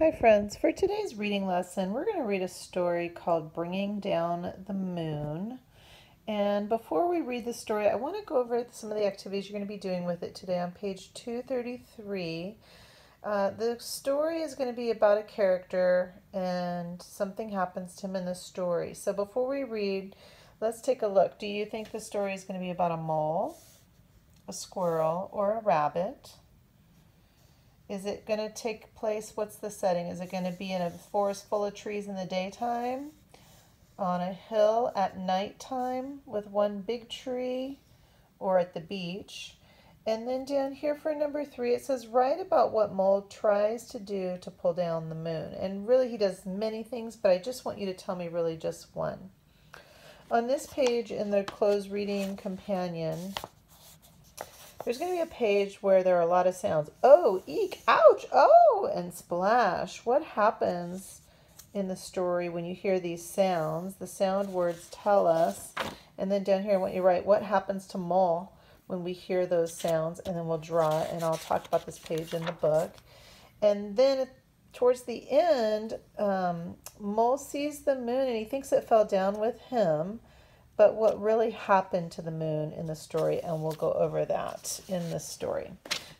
Hi friends, for today's reading lesson, we're going to read a story called Bringing Down the Moon. And before we read the story, I want to go over some of the activities you're going to be doing with it today on page 233. The story is going to be about a character and something happens to him in the story. So before we read, let's take a look. Do you think the story is going to be about a mole, a squirrel, or a rabbit? Is it going to take place? What's the setting? Is it going to be in a forest full of trees in the daytime? On a hill at nighttime with one big tree? Or at the beach? And then down here for number 3, it says, write about what Mole tries to do to pull down the moon. And really he does many things, but I just want you to tell me really just one. On this page in the closed reading companion, there's going to be a page where there are a lot of sounds. Oh, eek, ouch, oh, and splash. What happens in the story when you hear these sounds? The sound words tell us. And then down here, I want you to write what happens to Mole when we hear those sounds. And then we'll draw it, and I'll talk about this page in the book. And then towards the end, Mole sees the moon, and he thinks it fell down with him. But what really happened to the moon in the story, and we'll go over that in this story.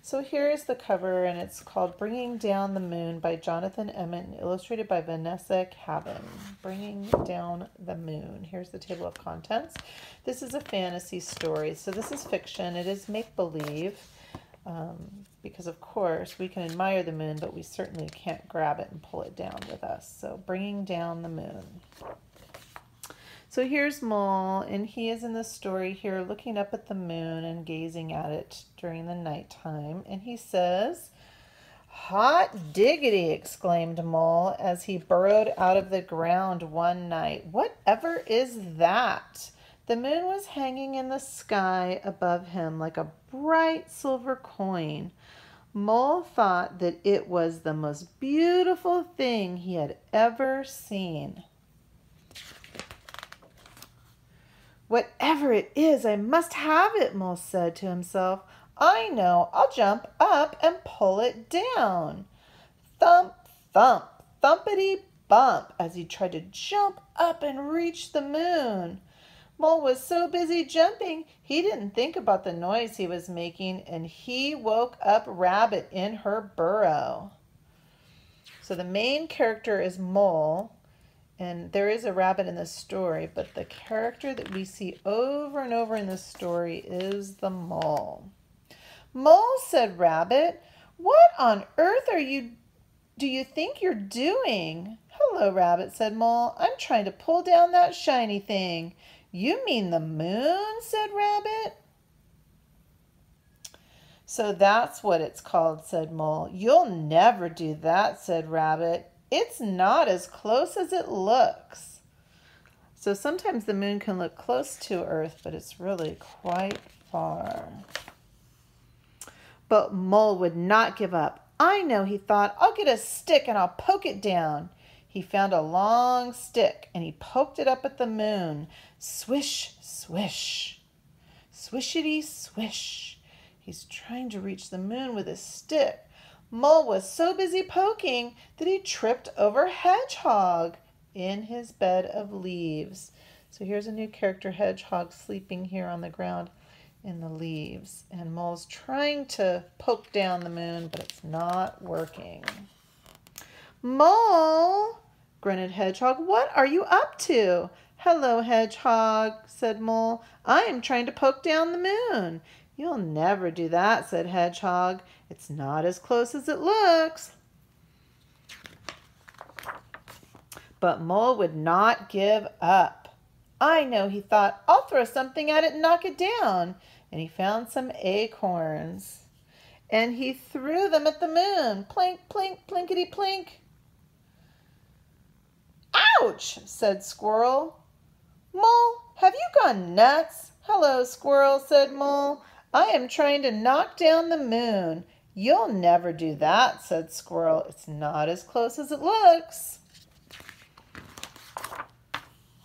So here's the cover, and it's called Bringing Down the Moon by Jonathan Emmett and illustrated by Vanessa Cabin. Bringing Down the Moon. Here's the table of contents. This is a fantasy story, so this is fiction. It is make-believe because, of course, we can admire the moon, but we certainly can't grab it and pull it down with us. So Bringing Down the Moon. So here's Mole, and he is in the story here looking up at the moon and gazing at it during the nighttime. And he says, "Hot diggity!" exclaimed Mole as he burrowed out of the ground one night. "Whatever is that?" The moon was hanging in the sky above him like a bright silver coin. Mole thought that it was the most beautiful thing he had ever seen. "Whatever it is, I must have it," Mole said to himself. "I know, I'll jump up and pull it down." Thump, thump, thumpity bump as he tried to jump up and reach the moon. Mole was so busy jumping, he didn't think about the noise he was making, and he woke up Rabbit in her burrow. So the main character is Mole. And there is a rabbit in this story, but the character that we see over and over in this story is the mole. "Mole," said Rabbit, "what on earth do you think you're doing?" "Hello, Rabbit," said Mole. "I'm trying to pull down that shiny thing." "You mean the moon?" said Rabbit. "So that's what it's called," said Mole. "You'll never do that," said Rabbit. "It's not as close as it looks." So sometimes the moon can look close to Earth, but it's really quite far. But Mole would not give up. "I know," he thought. "I'll get a stick and I'll poke it down." He found a long stick and he poked it up at the moon. Swish, swish, swishity, swish. He's trying to reach the moon with his stick. Mole was so busy poking that he tripped over Hedgehog in his bed of leaves. So here's a new character, Hedgehog, sleeping here on the ground in the leaves. And Mole's trying to poke down the moon, but it's not working. "Mole," grunted Hedgehog, "what are you up to?" "Hello, Hedgehog," said Mole. "I am trying to poke down the moon." "You'll never do that," said Hedgehog. "It's not as close as it looks." But Mole would not give up. "I know," he thought. "I'll throw something at it and knock it down." And he found some acorns. And he threw them at the moon. Plink, plink, plinkety, plink. "Ouch," said Squirrel. "Mole, have you gone nuts?" "Hello, Squirrel," said Mole. "I am trying to knock down the moon." "You'll never do that," said Squirrel. "It's not as close as it looks."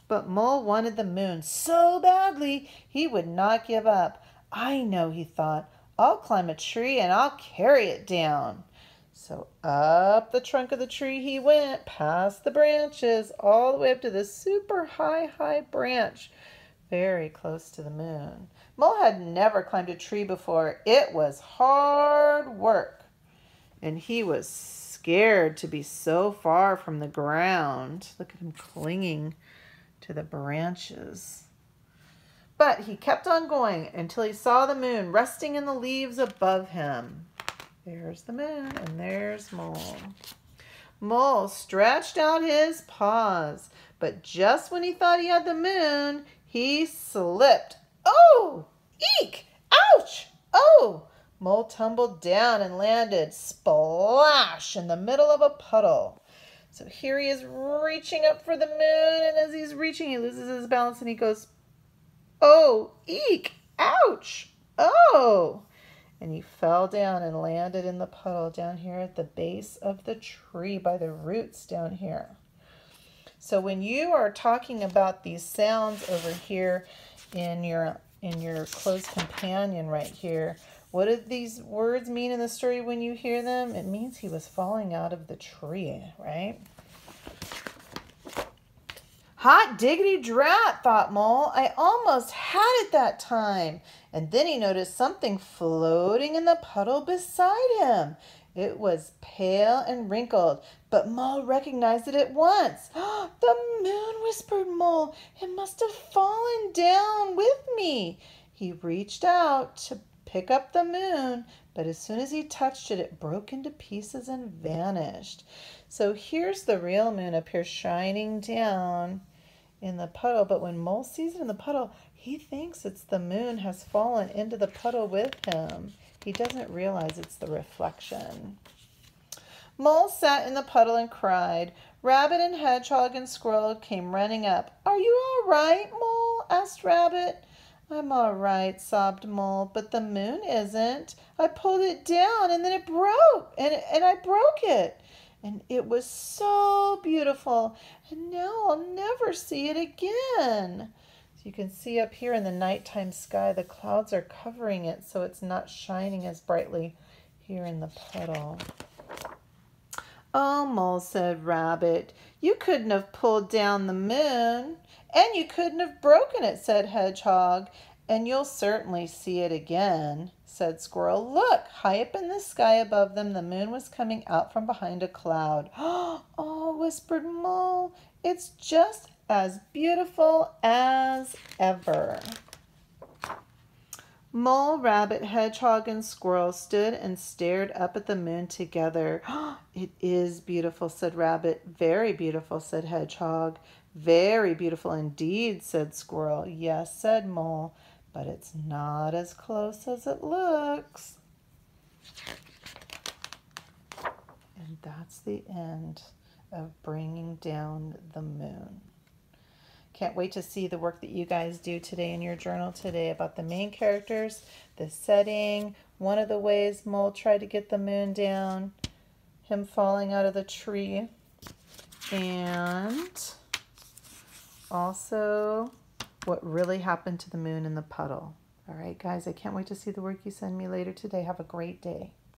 But Mole wanted the moon so badly he would not give up. "I know," he thought. "I'll climb a tree and I'll carry it down." So up the trunk of the tree he went, past the branches, all the way up to this super high branch, very close to the moon. Mole had never climbed a tree before. It was hard work, and he was scared to be so far from the ground. Look at him clinging to the branches. But he kept on going until he saw the moon resting in the leaves above him. There's the moon, and there's Mole. Mole stretched out his paws, but just when he thought he had the moon, he slipped. Oh! Eek! Ouch! Oh! Mole tumbled down and landed splash in the middle of a puddle. So here he is reaching up for the moon, and as he's reaching, he loses his balance and he goes, oh! Eek! Ouch! Oh! And he fell down and landed in the puddle down here at the base of the tree by the roots down here. So when you are talking about these sounds over here in your close companion right here, what do these words mean in the story when you hear them? It means he was falling out of the tree, right? Hot diggity drat, thought Mole. I almost had it that time. And then he noticed something floating in the puddle beside him. It was pale and wrinkled, but Mole recognized it at once. Oh, the moon, whispered Mole. It must have fallen down with me. He reached out to pick up the moon, but as soon as he touched it, it broke into pieces and vanished. So here's the real moon up here shining down in the puddle, but when Mole sees it in the puddle, he thinks it's the moon has fallen into the puddle with him. He doesn't realize it's the reflection. Mole sat in the puddle and cried. Rabbit and Hedgehog and Squirrel came running up. Are you all right, Mole? Asked Rabbit. I'm all right, sobbed Mole, but the moon isn't. I pulled it down and then it broke, and I broke it. And it was so beautiful, and now I'll never see it again. So you can see up here in the nighttime sky, the clouds are covering it, so it's not shining as brightly here in the puddle. Oh, Mole, said Rabbit, you couldn't have pulled down the moon, and you couldn't have broken it, said Hedgehog. And you'll certainly see it again, said Squirrel. Look, high up in the sky above them, the moon was coming out from behind a cloud. Oh, whispered Mole, it's just as beautiful as ever. Mole, Rabbit, Hedgehog, and Squirrel stood and stared up at the moon together. It is beautiful, said Rabbit. Very beautiful, said Hedgehog. Very beautiful indeed, said Squirrel. Yes, said Mole, but it's not as close as it looks. And that's the end of Bringing Down the Moon. Can't wait to see the work that you guys do today in your journal today about the main characters, the setting, one of the ways Mole tried to get the moon down, him falling out of the tree, and also what really happened to the moon in the puddle. All right, guys, I can't wait to see the work you send me later today. Have a great day.